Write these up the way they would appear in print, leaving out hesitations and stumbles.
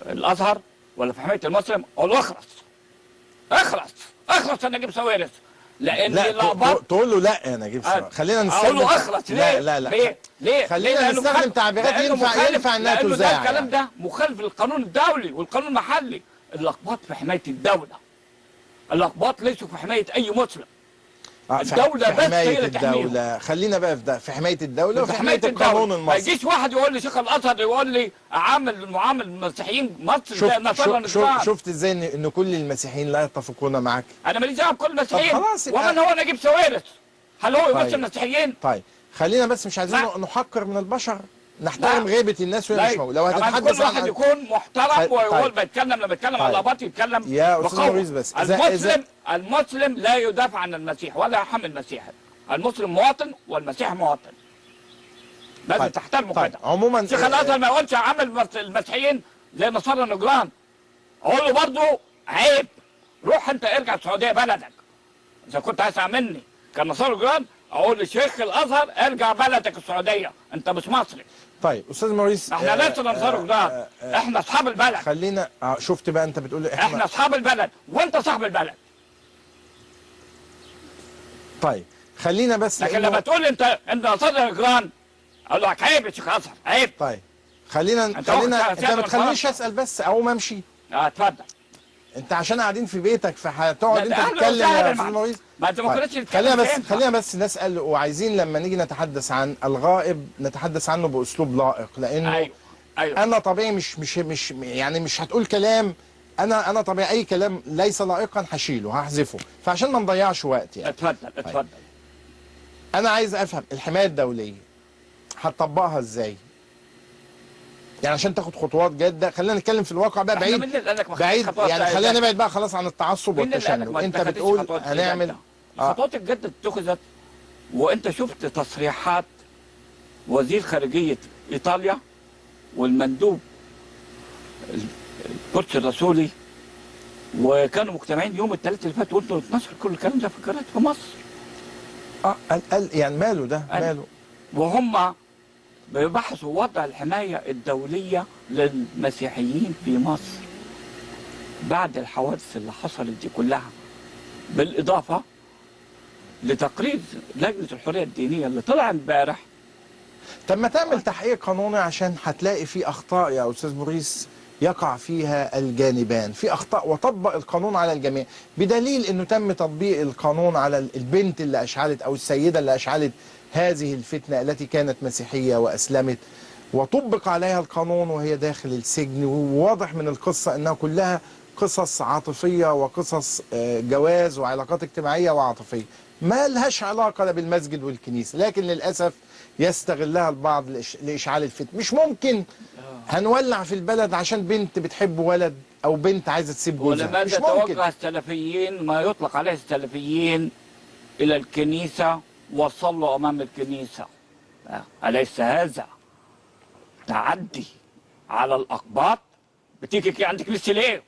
الازهر ولا في حمايه المسلم؟ اقول له اخلص اخلص اخلص يا نجيب ساويرس، لان لا تقول له لا يا نجيب ساويرس، خلينا نستخدم. اقول له اخلص ليه؟ لا ليه؟ خلينا نستخدم تعبيرات ينفع انها تذاع. لانه الكلام ده مخالف للقانون الدولي والقانون المحلي. الاقباط في حمايه الدوله، الاقباط ليسوا في حمايه اي مسلم. الدولة في حماية الدولة، خلينا بقى في ده، في حماية الدولة وفي حماية القانون المصري. ما يجيش واحد يقول لي شيخ الازهر يقول لي اعامل معامل المسيحيين مصر زي النصارى النجران. شفت ازاي ان كل المسيحيين لا يتفقون معك؟ انا ماليش دعوه بكل المسيحيين. خلاص ومن هو نجيب ساويرس؟ هل هو يمثل المسيحيين؟ طيب خلينا بس مش عايزين نحقر من البشر، نحترم غيبة الناس وهي مش موجودة. لو هتتحدث كل واحد يكون محترم ويقول بيتكلم، لما بيتكلم على الاباط يتكلم يا استاذ موريس بس. المسلم لا يدافع عن المسيح ولا يحمي المسيح. المسلم مواطن والمسيح مواطن. لازم تحترمه كده. عموما شيخ الازهر ما يقولش عامل المسيحيين زي نصارى النجران. اقول له برضه عيب، روح انت ارجع السعوديه بلدك. اذا كنت عايز مني كنصارى النجران اقول لشيخ الازهر ارجع بلدك السعوديه، انت مش مصري. طيب استاذ موريس، احنا لسه نصارى النجران، احنا اصحاب البلد. خلينا شفت بقى انت بتقول احنا اصحاب البلد وانت صاحب البلد. طيب خلينا بس، لكن لما تقول لي انت نصارى النجران اقول لك عيب يا شيخ ازهر، عيب. طيب خلينا انت ما تخلينيش اسال بس او ما امشي. اتفضل. انت عشان قاعدين في بيتك فهتقعد انت تتكلم يا استاذ موريس. ما انت ما كنتش خلينا بس نسال، وعايزين لما نيجي نتحدث عن الغائب نتحدث عنه باسلوب لائق، لانه أيوة. انا طبيعي مش يعني مش هتقول كلام، انا طبيعي اي كلام ليس لائقا هشيله هحذفه، فعشان ما نضيعش وقت يعني. اتفضل. انا عايز افهم الحمايه الدوليه هتطبقها ازاي؟ يعني عشان تاخد خطوات جاده، خلينا نتكلم في الواقع بقى بعيد يعني، خلينا نبعد بقى خلاص عن التعصب والتشنج. انت بتقول هنعمل الخطوات الجاده اتخذت، وانت شفت تصريحات وزير خارجيه ايطاليا والمندوب القدس الرسولي، وكانوا مجتمعين يوم الثلاث اللي فات، وانتوا اتنشر كل الكلام ده في الجرايد في مصر. يعني ماله ده؟ ماله؟ وهم بيبحثوا وضع الحماية الدولية للمسيحيين في مصر بعد الحوادث اللي حصلت دي كلها، بالإضافة لتقرير لجنة الحرية الدينية اللي طلع امبارح. طب ما تعمل تحقيق قانوني، عشان هتلاقي في أخطاء يا أستاذ موريس يقع فيها الجانبان، في أخطاء، وطبق القانون على الجميع، بدليل أنه تم تطبيق القانون على البنت اللي أشعلت أو السيدة اللي أشعلت هذه الفتنة التي كانت مسيحية وأسلمت، وطبق عليها القانون وهي داخل السجن. وواضح من القصة أنها كلها قصص عاطفية وقصص جواز وعلاقات اجتماعية وعاطفية، ما لهاش علاقة لا بالمسجد والكنيسة، لكن للأسف يستغلها البعض لإشعال الفتنة. مش ممكن هنولع في البلد عشان بنت بتحب ولد أو بنت عايزة تسيب جوزها. مش ممكن. توجه السلفيين، ما يطلق عليه السلفيين، إلى الكنيسة وصلوا أمام الكنيسة. أليس هذا تعدي على الأقباط؟ بتيجي عند كنيسة ليه؟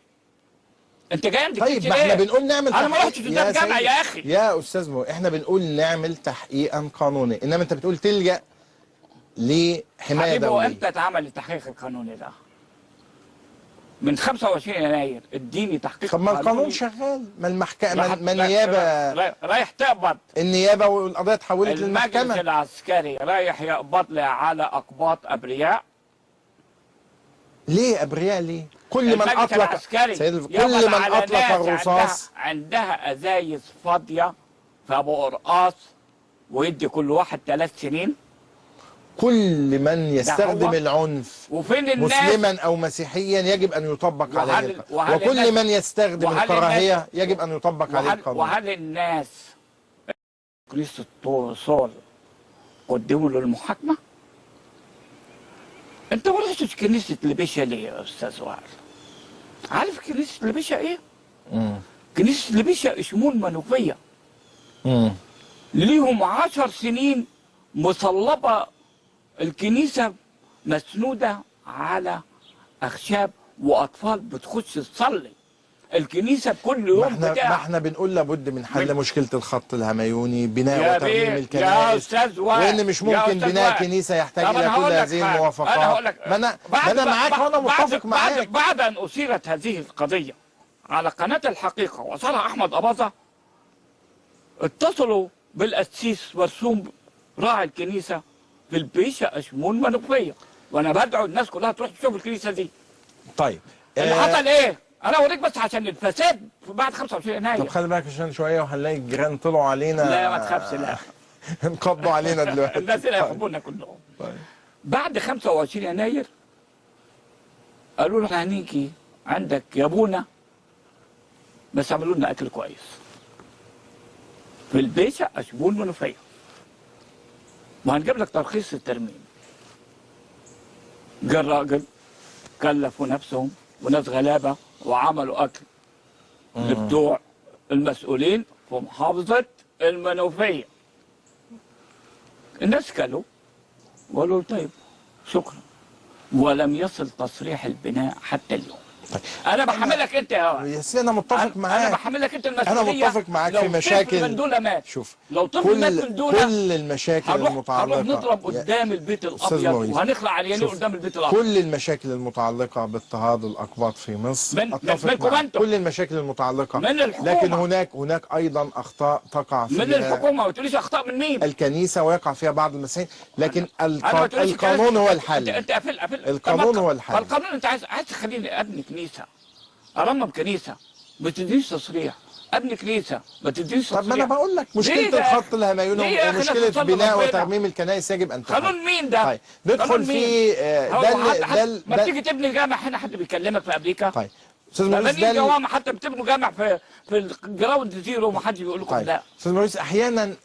أنت جاي عند كنيسة ليه؟ طيب ما احنا بنقول نعمل أنا ما رحتش قدام جامع يا أخي. يا أستاذ احنا بنقول نعمل تحقيقا قانوني، إنما أنت بتقول تلجأ لحماية دولية. وإمتى اتعمل التحقيق القانوني ده؟ من 25 يناير اديني تحقيق. طب ما القانون شغال، ما المحكمة، ما النيابة رايح تقبض، النيابة والقضية اتحولت للمحكمة. المجلس العسكري رايح يقبض لي على أقباط أبرياء. ليه أبرياء ليه؟ كل من أطلق كل من أطلق الرصاص عندها أزايز فاضية في أبو قرقاص، ويدي كل واحد 3 سنين. كل من يستخدم العنف وفين الناس مسلما أو مسيحيا يجب أن يطبق عليه القانون، وكل من يستخدم الكراهية يجب أن يطبق عليه القانون. وهل الناس كنيسة صور قدموا له المحاكمة؟ أنت ما رحتش كنيسة لبيشة ليه يا أستاذ وائل؟ عارف كنيسة لبيشة إيه؟ كنيسة لبيشة شمول منوفية. ليهم 10 سنين مصلبة الكنيسة، مسنودة على أخشاب، وأطفال بتخش تصلي. الكنيسه كل ما يوم احنا بتاع. ما احنا بنقول لابد من حل من- مشكله الخط الهميوني، بناء يا وترميم بيه، يا الكنائس، استاذ وائل، وان مش يا ممكن أستاذ بناء وائل. كنيسه يحتاج طب الى أنا كل هقول لك هذه حاجة. أنا الموافقات. هقول لك ما انا معاك وانا متفق معاك. بعد ان اثيرت هذه القضيه على قناه الحقيقه وصلها احمد اباظه، اتصلوا بالقسيس مرسوم راعي الكنيسه في البيشه اشمون منوفيه، وانا بدعو الناس كلها تروح تشوف الكنيسه دي. طيب اللي حصل ايه؟ انا اوريك بس عشان الفساد بعد 25 طب يناير. خلي بالك عشان شويه وهنلاقي الجيران طلعوا علينا. لا ما تخافش، لا. انقضوا علينا دلوقتي. الناس اللي يحبونا كلهم. طيب. بعد 25 يناير قالوا له احنا هنيجي عندك يا ابونا، بس عملوا لنا اكل كويس في البيشة اشبون منوفيه، وهنجيب لك ترخيص الترميم. جه الراجل كلفوا نفسهم وناس غلابه وعملوا اكل لبتوع المسؤولين في محافظه المنوفيه. الناس كلوا وقالوا طيب شكرا، ولم يصل تصريح البناء حتى اليوم. طيب. انا بحملك انت يا سيدي انا متفق معاك. انا بحملك انت المسؤوليه. انا متفق معاك لو في مشاكل. طفل من دول مات، شوف لو طفل مات من دول كل المشاكل هنروح المتعلقه نضرب قدام البيت الابيض وهنخلع عريانين قدام البيت الابيض. كل المشاكل المتعلقه باضطهاد الاقباط في مصر اتفق معاك. كل المشاكل المتعلقه من الحكومه، لكن هناك ايضا اخطاء تقع فيها من الحكومه. ما تقوليش اخطاء من مين؟ الكنيسه ويقع فيها بعض المسائل، لكن القانون هو الحل. انت قفل القانون هو الحل. القانون انت عايز تخليني ابني كنيسه، ارمم كنيسه ما تديش تصريح، ابني كنيسه ما تديش تصريح. طب ما انا بقول لك مشكله الخط الهميوني ومشكله بناء وترميم الكنائس يجب ان تحل. قانون مين ده؟ طيب ندخل في ما تيجي تبني جامع هنا حد بيكلمك في امريكا؟ طيب استاذ موريس جوامع حتى بتبنوا جامع في الجراوند زيرو وما حدش بيقول لكم لا. استاذ موريس احيانا